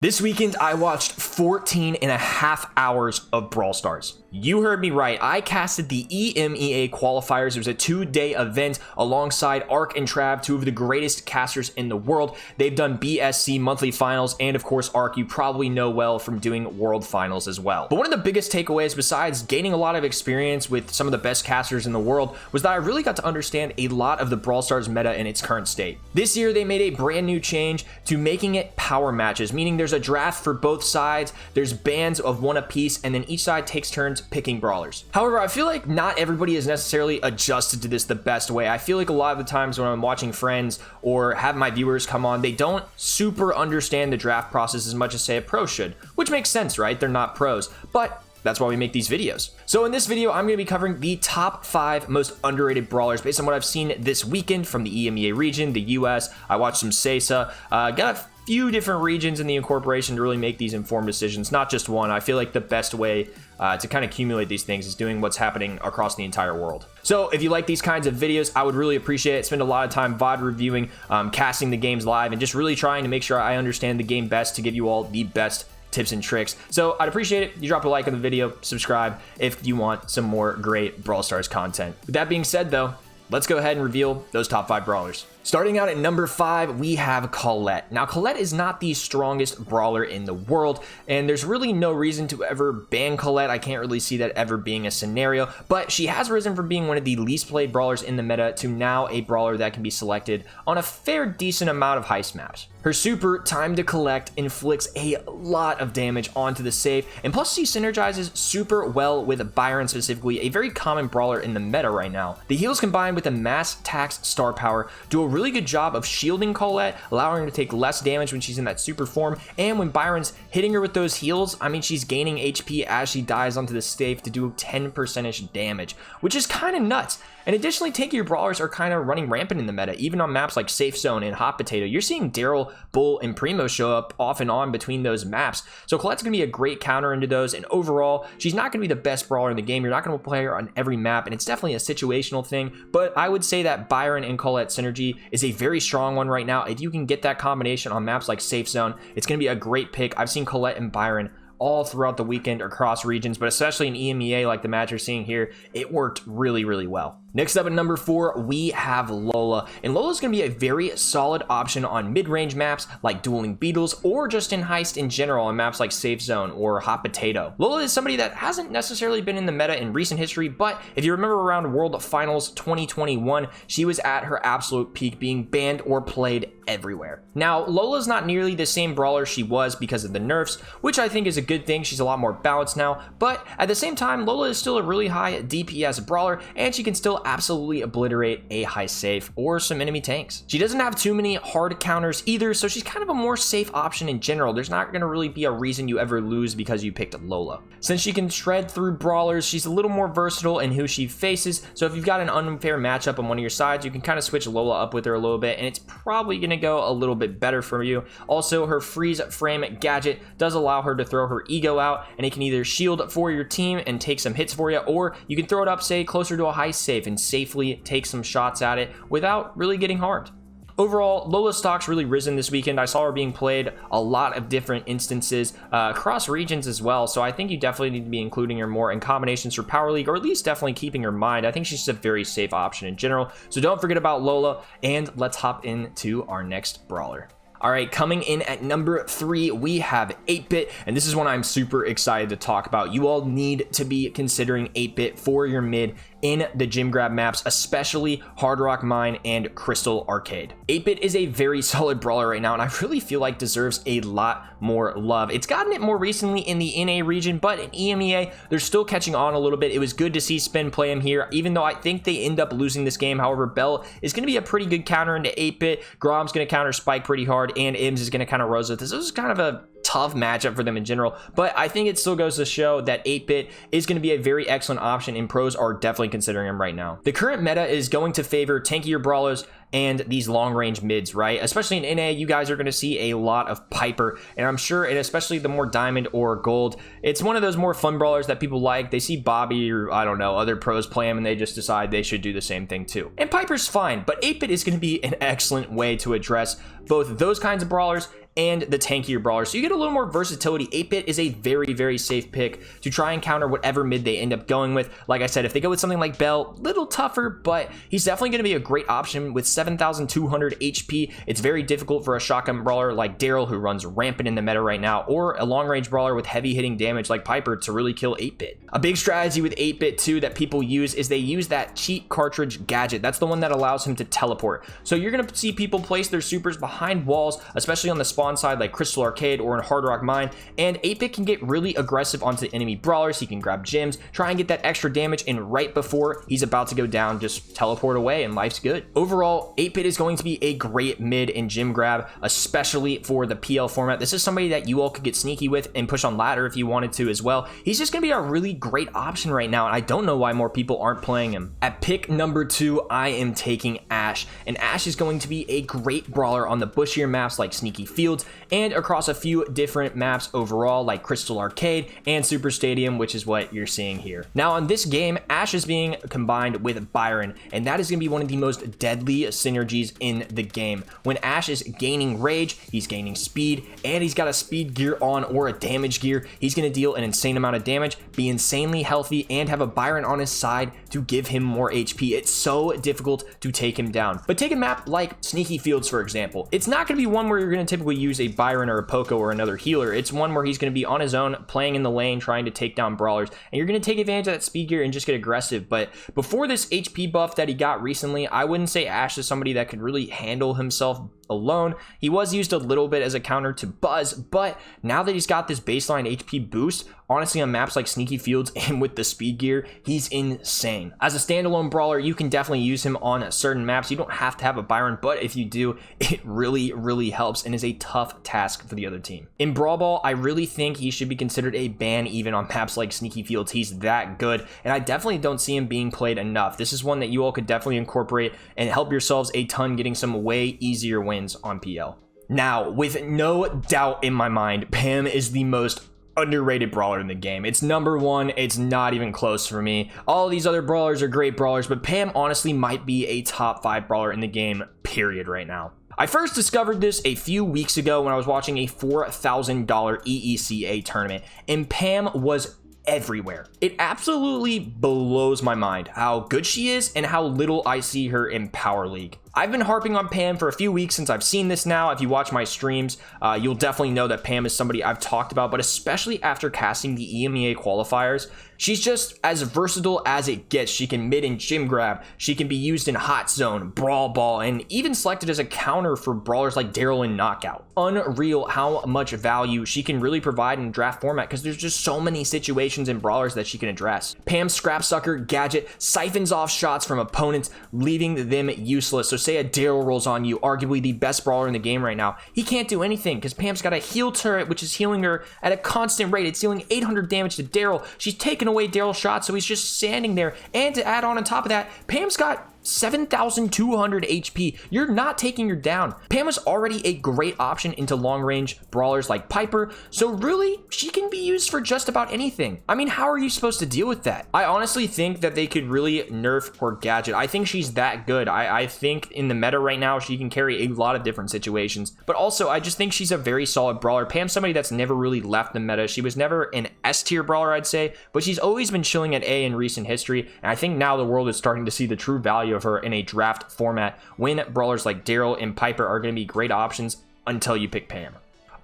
This weekend, I watched 14 and a half hours of Brawl Stars. You heard me right. I casted the EMEA qualifiers. It was a 2-day event alongside Ark and Trav, two of the greatest casters in the world. They've done BSC monthly finals, and of course, Ark, you probably know well from doing world finals as well. But one of the biggest takeaways, besides gaining a lot of experience with some of the best casters in the world, was that I really got to understand a lot of the Brawl Stars meta in its current state. This year, they made a brand new change to making it power matches, meaning there's a draft for both sides, there's bans of one apiece, and then each side takes turns picking brawlers. However, I feel like not everybody is necessarily adjusted to this the best way. I feel like a lot of the times when I'm watching friends or have my viewers come on, they don't super understand the draft process as much as, say, a pro should, which makes sense, right? They're not pros, but that's why we make these videos. So in this video, I'm going to be covering the top 5 most underrated brawlers based on what I've seen this weekend from the EMEA region, the US. I watched some CESA, got a few different regions in the incorporation to really make these informed decisions, not just one. I feel like the best way to kind of accumulate these things is doing what's happening across the entire world. So if you like these kinds of videos, I would really appreciate it. Spend a lot of time VOD reviewing, casting the games live, and just really trying to make sure I understand the game best to give you all the best tips and tricks. So I'd appreciate it. You drop a like on the video, subscribe if you want some more great Brawl Stars content. With that being said though, let's go ahead and reveal those top 5 brawlers. Starting out at number 5, we have Colette. Now, Colette is not the strongest brawler in the world, and there's really no reason to ever ban Colette. I can't really see that ever being a scenario, but she has risen from being one of the least played brawlers in the meta to now a brawler that can be selected on a fair decent amount of heist maps. Her super, Time to Collect, inflicts a lot of damage onto the safe, and plus she synergizes super well with Byron specifically, a very common brawler in the meta right now. The heals combined with the mass tax star power do a really good job of shielding Colette, allowing her to take less damage when she's in that super form, and when Byron's hitting her with those heals, I mean, she's gaining HP as she dies onto the safe to do 10% damage, which is kind of nuts. And additionally, tankier brawlers are kind of running rampant in the meta, even on maps like Safe Zone and Hot Potato. You're seeing Daryl, Bull, and Primo show up off and on between those maps. So Colette's going to be a great counter into those, and overall, she's not going to be the best brawler in the game. You're not going to play her on every map, and it's definitely a situational thing, but I would say that Byron and Colette synergy is a very strong one right now. If you can get that combination on maps like Safe Zone, it's going to be a great pick. I've seen Colette and Byron all throughout the weekend across regions, but especially in EMEA like the match you're seeing here, it worked really, really well. Next up at number 4, we have Lola, and Lola's going to be a very solid option on mid-range maps like Dueling Beetles or just in Heist in general on maps like Safe Zone or Hot Potato. Lola is somebody that hasn't necessarily been in the meta in recent history, but if you remember around World Finals 2021, she was at her absolute peak, being banned or played everywhere. Now, Lola's not nearly the same brawler she was because of the nerfs, which I think is a good thing. She's a lot more balanced now, but at the same time, Lola is still a really high DPS brawler, and she can still absolutely obliterate a high safe or some enemy tanks. She doesn't have too many hard counters either, so she's kind of a more safe option in general. There's not going to really be a reason you ever lose because you picked Lola. Since she can shred through brawlers, she's a little more versatile in who she faces, so if you've got an unfair matchup on one of your sides, you can kind of switch Lola up with her a little bit, and it's probably going to go a little bit better for you. Also, her freeze frame gadget does allow her to throw her ego out, and it can either shield for your team and take some hits for you, or you can throw it up, say, closer to a high safe and safely take some shots at it without really getting harmed. Overall, Lola's stock's really risen this weekend. I saw her being played a lot of different instances across regions as well, so I think you definitely need to be including her more in combinations for Power League, or at least definitely keeping her in mind. I think she's just a very safe option in general, so don't forget about Lola, and let's hop into our next brawler. All right, coming in at number 3, we have 8-Bit, and this is one I'm super excited to talk about. You all need to be considering 8-Bit for your mid in the gym grab maps, especially Hard Rock Mine and Crystal Arcade. 8-Bit is a very solid brawler right now, and I really feel like deserves a lot more love. It's gotten it more recently in the NA region, but in EMEA, they're still catching on a little bit. It was good to see Spin play him here, even though I think they end up losing this game. However, Bell is going to be a pretty good counter into 8-Bit. Grom's going to counter Spike pretty hard, and Ims is going to kind of rose with this. This is kind of a tough matchup for them in general, but I think it still goes to show that 8-Bit is going to be a very excellent option, and pros are definitely considering him right now. The current meta is going to favor tankier brawlers and these long range mids, right? Especially in NA, you guys are going to see a lot of Piper, and I'm sure, and especially the more diamond or gold, it's one of those more fun brawlers that people like. They see Bobby or I don't know, other pros play him, and they just decide they should do the same thing too. And Piper's fine, but 8-Bit is going to be an excellent way to address both those kinds of brawlers and the tankier brawlers. So you get a little more versatility. 8-Bit is a very, very safe pick to try and counter whatever mid they end up going with. Like I said, if they go with something like Bell, little tougher, but he's definitely going to be a great option with 7,200 HP. It's very difficult for a shotgun brawler like Daryl, who runs rampant in the meta right now, or a long-range brawler with heavy hitting damage like Piper to really kill 8-Bit. A big strategy with 8-Bit too that people use is they use that cheat cartridge gadget. That's the one that allows him to teleport. So you're going to see people place their supers behind walls, especially on the spawn side like Crystal Arcade or in Hard Rock Mine, and 8-Bit can get really aggressive onto the enemy brawlers. He can grab gems, try and get that extra damage, and right before he's about to go down, just teleport away and life's good. Overall, 8-Bit is going to be a great mid and gem grab, especially for the PL format. This is somebody that you all could get sneaky with and push on ladder if you wanted to as well. He's just going to be a really great option right now, and I don't know why more people aren't playing him. At pick number 2, I am taking Ash, and Ash is going to be a great brawler on the bushier maps like Sneaky Fields and across a few different maps overall like Crystal Arcade and Super Stadium, which is what you're seeing here. Now on this game, Ash is being combined with Byron, and that is going to be one of the most deadly synergies in the game. When Ash is gaining rage, he's gaining speed, and he's got a speed gear on or a damage gear. He's going to deal an insane amount of damage, be insanely healthy, and have a Byron on his side to give him more HP. It's so difficult to take him down. But take a map like Sneaky Fields, for example. It's not going to be one where you're going to typically use a Byron or a Poco or another healer. It's one where he's going to be on his own, playing in the lane, trying to take down brawlers, and you're going to take advantage of that speed gear and just get aggressive. But before this HP buff that he got recently, I wouldn't say Ash is somebody that could really handle himself alone. He was used a little bit as a counter to Buzz, but now that he's got this baseline HP boost, honestly on maps like Sneaky Fields and with the speed gear, he's insane. As a standalone brawler, you can definitely use him on certain maps. You don't have to have a Byron, but if you do, it really, really helps and is a tough task for the other team. In Brawl Ball, I really think he should be considered a ban even on maps like Sneaky Fields. He's that good, and I definitely don't see him being played enough. This is one that you all could definitely incorporate and help yourselves a ton getting some way easier wins on PL. Now, with no doubt in my mind, Pam is the most underrated brawler in the game. It's number 1. It's not even close for me. All these other brawlers are great brawlers, but Pam honestly might be a top 5 brawler in the game, period, right now. I first discovered this a few weeks ago when I was watching a $4,000 EECA tournament, and Pam was everywhere. It absolutely blows my mind how good she is and how little I see her in Power League. I've been harping on Pam for a few weeks since I've seen this now. If you watch my streams, you'll definitely know that Pam is somebody I've talked about, but especially after casting the EMEA qualifiers, she's just as versatile as it gets. She can mid and gym grab. She can be used in Hot Zone, Brawl Ball, and even selected as a counter for brawlers like Daryl in Knockout. Unreal how much value she can really provide in draft format because there's just so many situations in brawlers that she can address. Pam's Scrap Sucker gadget siphons off shots from opponents, leaving them useless. So say a Daryl rolls on you, arguably the best brawler in the game right now. He can't do anything because Pam's got a heal turret, which is healing her at a constant rate. It's dealing 800 damage to Daryl. She's taking away Daryl's shots, so he's just standing there. And to add on top of that, Pam's got 7,200 HP. You're not taking her down. Pam is already a great option into long-range brawlers like Piper, so really, she can be used for just about anything. I mean, how are you supposed to deal with that? I honestly think that they could really nerf her gadget. I think she's that good. I think in the meta right now, she can carry a lot of different situations, but also I just think she's a very solid brawler. Pam's somebody that's never really left the meta. She was never an S-tier brawler, I'd say, but she's always been chilling at A in recent history, and I think now the world is starting to see the true value of her in a draft format when brawlers like Daryl and Piper are going to be great options until you pick Pam.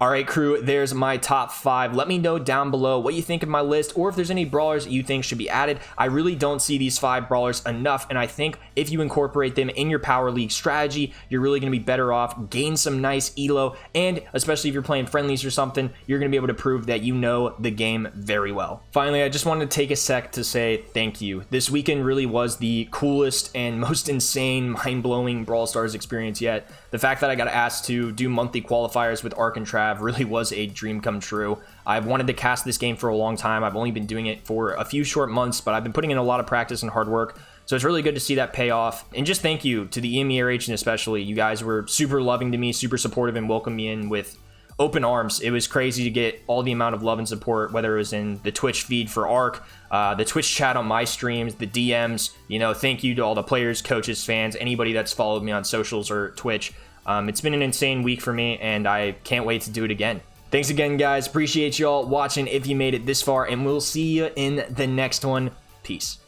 All right, crew, there's my top 5. Let me know down below what you think of my list or if there's any brawlers you think should be added. I really don't see these 5 brawlers enough, and I think if you incorporate them in your Power League strategy, you're really going to be better off, gain some nice elo, and especially if you're playing friendlies or something, you're going to be able to prove that you know the game very well. Finally, I just wanted to take a sec to say thank you. This weekend really was the coolest and most insane, mind-blowing Brawl Stars experience yet. The fact that I got asked to do monthly qualifiers with Ark and Trav really was a dream come true. I've wanted to cast this game for a long time. I've only been doing it for a few short months, but I've been putting in a lot of practice and hard work. So it's really good to see that pay off. And just thank you to the EMEA region especially. You guys were super loving to me, super supportive, and welcomed me in with open arms. It was crazy to get all the amount of love and support, whether it was in the Twitch feed for Ark, the Twitch chat on my streams, the DMs. You know, thank you to all the players, coaches, fans, anybody that's followed me on socials or Twitch. It's been an insane week for me, and I can't wait to do it again. Thanks again, guys. Appreciate y'all watching if you made it this far, and we'll see you in the next one. Peace.